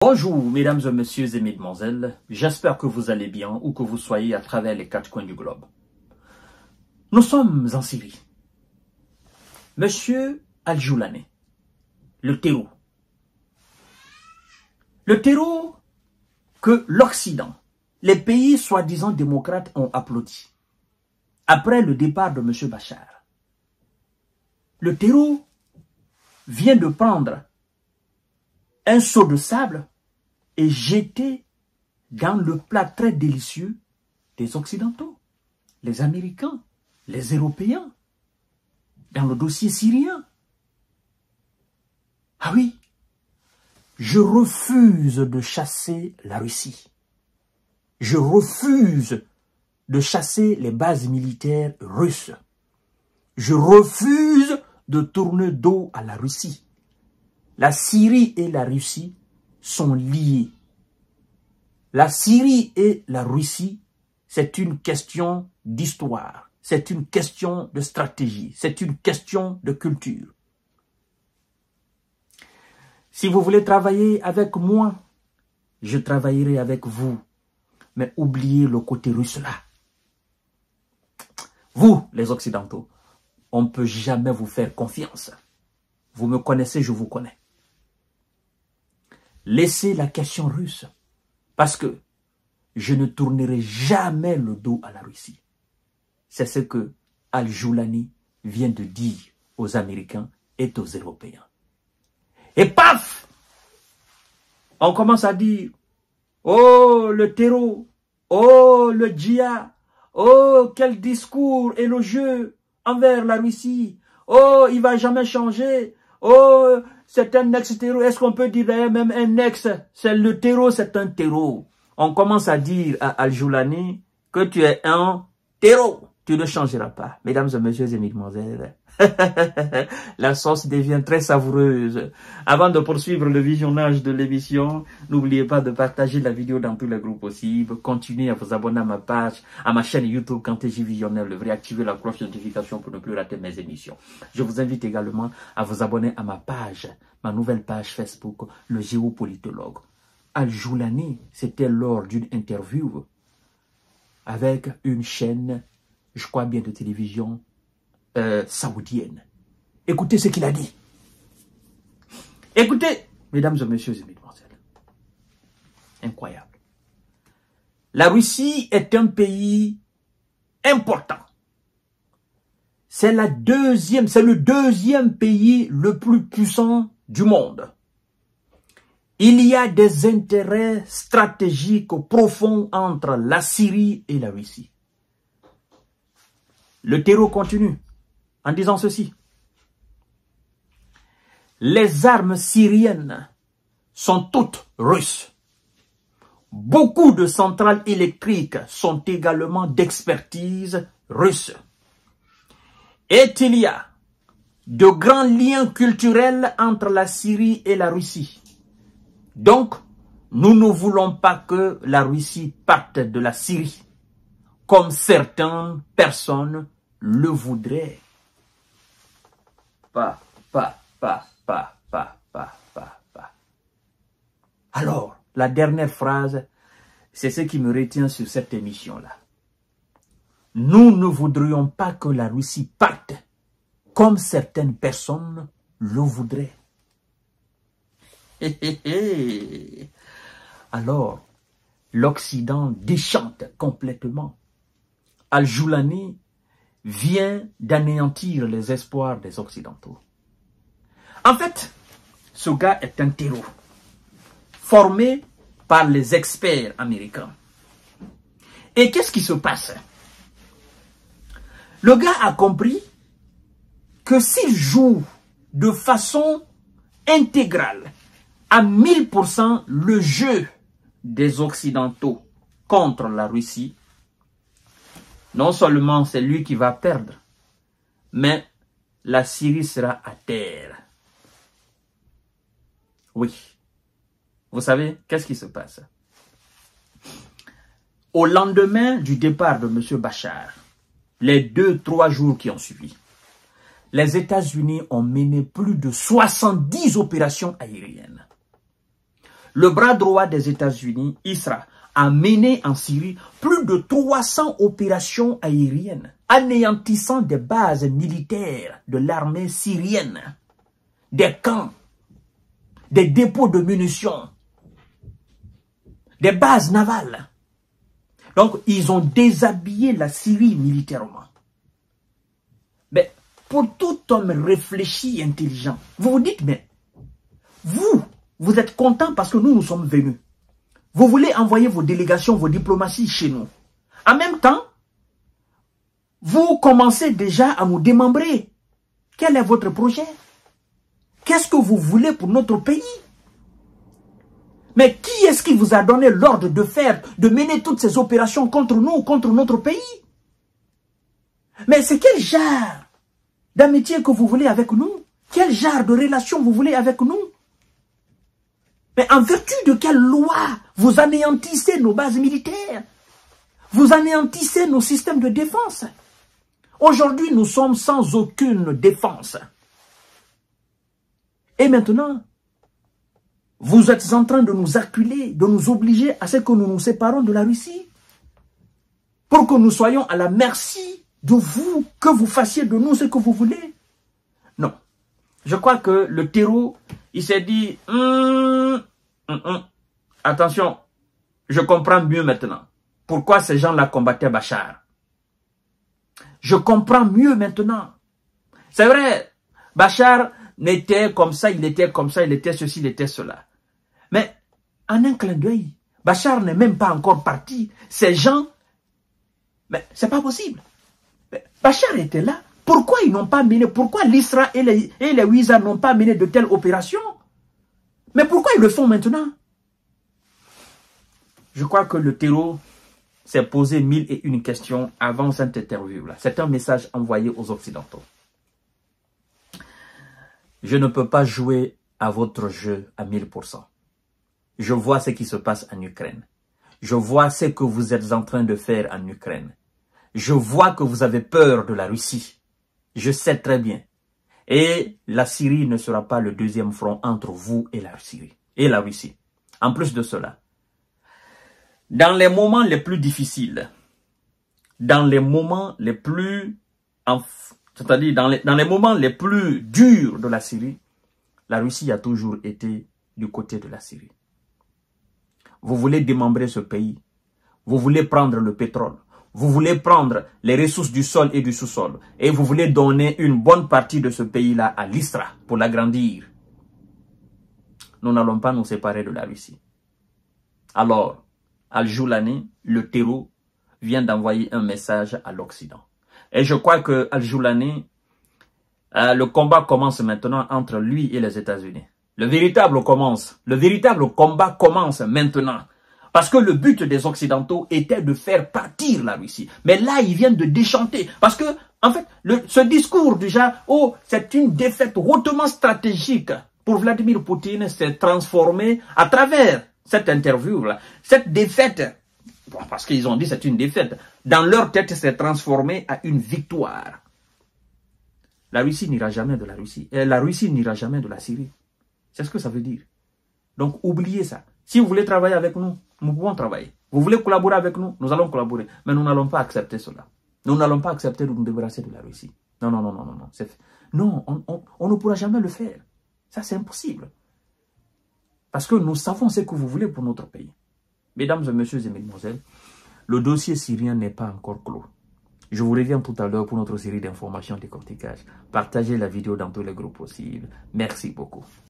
Bonjour mesdames et messieurs et mesdemoiselles, j'espère que vous allez bien où que vous soyez à travers les quatre coins du globe. Nous sommes en Syrie. Monsieur Al-Joulani, le terreau. Le terreau que l'Occident, les pays soi-disant démocrates ont applaudi après le départ de monsieur Bachar. Le terreau vient de prendre un seau de sable et jeter dans le plat très délicieux des Occidentaux, les Américains, les Européens, dans le dossier syrien. Ah oui, je refuse de chasser la Russie. Je refuse de chasser les bases militaires russes. Je refuse de tourner dos à la Russie. La Syrie et la Russie sont liés. La Syrie et la Russie, c'est une question d'histoire, c'est une question de stratégie, c'est une question de culture. Si vous voulez travailler avec moi, je travaillerai avec vous, mais oubliez le côté russe là. Vous, les Occidentaux, on ne peut jamais vous faire confiance. Vous me connaissez, je vous connais. Laissez la question russe, parce que je ne tournerai jamais le dos à la Russie. C'est ce que Al-Joulani vient de dire aux Américains et aux Européens. Et paf! On commence à dire, oh le terreau, oh le djihad, oh quel discours élogieux envers la Russie, oh il va jamais changer, oh c'est un ex-terreau, est-ce qu'on peut dire même un ex, c'est le terreau, c'est un terreau. On commence à dire à Al-Joulani que tu es un terreau, tu ne changeras pas. Mesdames et messieurs et mesdemoiselles, la sauce devient très savoureuse. Avant de poursuivre le visionnage de l'émission, n'oubliez pas de partager la vidéo dans tous les groupes possibles. Continuez à vous abonner à ma page, à ma chaîne YouTube Kanteji Visionnaire, le vrai, activer la cloche de notification pour ne plus rater mes émissions. Je vous invite également à vous abonner à ma page, ma nouvelle page Facebook, le géopolitologue. Al-Joulani, c'était lors d'une interview avec une chaîne, je crois bien de télévision, saoudienne. Écoutez ce qu'il a dit. Écoutez, mesdames et messieurs et mesdemoiselles. Incroyable. La Russie est un pays important. C'est le deuxième pays le plus puissant du monde. Il y a des intérêts stratégiques profonds entre la Syrie et la Russie. Le terreau continue en disant ceci. Les armes syriennes sont toutes russes. Beaucoup de centrales électriques sont également d'expertise russe. Et il y a de grands liens culturels entre la Syrie et la Russie. Donc, nous ne voulons pas que la Russie parte de la Syrie, comme certaines personnes le voudraient. Pas. Alors, la dernière phrase, c'est ce qui me retient sur cette émission-là. Nous ne voudrions pas que la Russie parte, comme certaines personnes le voudraient. Alors, l'Occident déchante complètement. Al-Joulani vient d'anéantir les espoirs des Occidentaux. En fait, ce gars est un terreau, formé par les experts américains. Et qu'est-ce qui se passe? Le gars a compris que s'il joue de façon intégrale, à 1000% le jeu des Occidentaux contre la Russie, non seulement c'est lui qui va perdre, mais la Syrie sera à terre. Oui. Vous savez, qu'est-ce qui se passe? Au lendemain du départ de M. Bachar, les 2-3 jours qui ont suivi, les États-Unis ont mené plus de 70 opérations aériennes. le bras droit des États-Unis, ISRA, a mené en Syrie plus de 300 opérations aériennes, anéantissant des bases militaires de l'armée syrienne, des camps, des dépôts de munitions, des bases navales. Donc, ils ont déshabillé la Syrie militairement. Mais pour tout homme réfléchi et intelligent, vous vous dites, mais vous êtes content parce que nous sommes venus. Vous voulez envoyer vos délégations, vos diplomaties chez nous. En même temps, vous commencez déjà à nous démembrer. Quel est votre projet? Qu'est-ce que vous voulez pour notre pays? Mais qui est-ce qui vous a donné l'ordre de mener toutes ces opérations contre nous, contre notre pays? Mais c'est quel genre d'amitié que vous voulez avec nous? Quel genre de relation vous voulez avec nous? Mais en vertu de quelle loi vous anéantissez nos bases militaires? Vous anéantissez nos systèmes de défense. Aujourd'hui, nous sommes sans aucune défense. Et maintenant, vous êtes en train de nous acculer, de nous obliger à ce que nous nous séparons de la Russie. Pour que nous soyons à la merci de vous, que vous fassiez de nous ce que vous voulez. Non. Je crois que le terreau, il s'est dit, attention, je comprends mieux maintenant pourquoi ces gens-là combattaient Bachar. Je comprends mieux maintenant. C'est vrai, Bachar n'était comme ça, il était comme ça, il était ceci, il était cela. Mais en un clin d'œil, Bachar n'est même pas encore parti. Ces gens, mais c'est pas possible. Mais Bachar était là. Pourquoi ils n'ont pas mené, pourquoi l'ISRA et les WISA n'ont pas mené de telles opérations? Mais pourquoi ils le font maintenant? Je crois que le terreau s'est posé 1001 questions avant cette interview-là. C'est un message envoyé aux Occidentaux. Je ne peux pas jouer à votre jeu à 1000%. Je vois ce qui se passe en Ukraine. Je vois ce que vous êtes en train de faire en Ukraine. Je vois que vous avez peur de la Russie. Je sais très bien. Et la Syrie ne sera pas le deuxième front entre vous et la Russie. En plus de cela, dans les moments les plus difficiles, dans les moments les plus, c'est-à-dire dans les moments les plus durs de la Syrie, la Russie a toujours été du côté de la Syrie. Vous voulez démembrer ce pays, vous voulez prendre le pétrole, vous voulez prendre les ressources du sol et du sous-sol, et vous voulez donner une bonne partie de ce pays-là à l'ISRA pour l'agrandir. Nous n'allons pas nous séparer de la Russie. Alors, Al-Joulani, le terreau, vient d'envoyer un message à l'Occident. Et je crois que Al-Joulani, le combat commence maintenant entre lui et les États-Unis. Le véritable combat commence maintenant. Parce que le but des Occidentaux était de faire partir la Russie. Mais là, ils viennent de déchanter. Parce que, en fait, ce discours du genre, oh, c'est une défaite hautement stratégique pour Vladimir Poutine, s'est transformé à travers cette interview-là. Cette défaite, bon, parce qu'ils ont dit c'est une défaite, dans leur tête, s'est transformé à une victoire. La Russie n'ira jamais de la Russie. Et la Russie n'ira jamais de la Syrie. C'est ce que ça veut dire. Donc, oubliez ça. Si vous voulez travailler avec nous, nous pouvons travailler. Vous voulez collaborer avec nous, nous allons collaborer. Mais nous n'allons pas accepter cela. Nous n'allons pas accepter de nous débarrasser de la Russie. Non, non, non, non, non. Non, on ne pourra jamais le faire. Ça, c'est impossible. Parce que nous savons ce que vous voulez pour notre pays. Mesdames et messieurs et mesdemoiselles, le dossier syrien n'est pas encore clos. Je vous reviens tout à l'heure pour notre série d'informations et de décortiquage. Partagez la vidéo dans tous les groupes possibles. Merci beaucoup.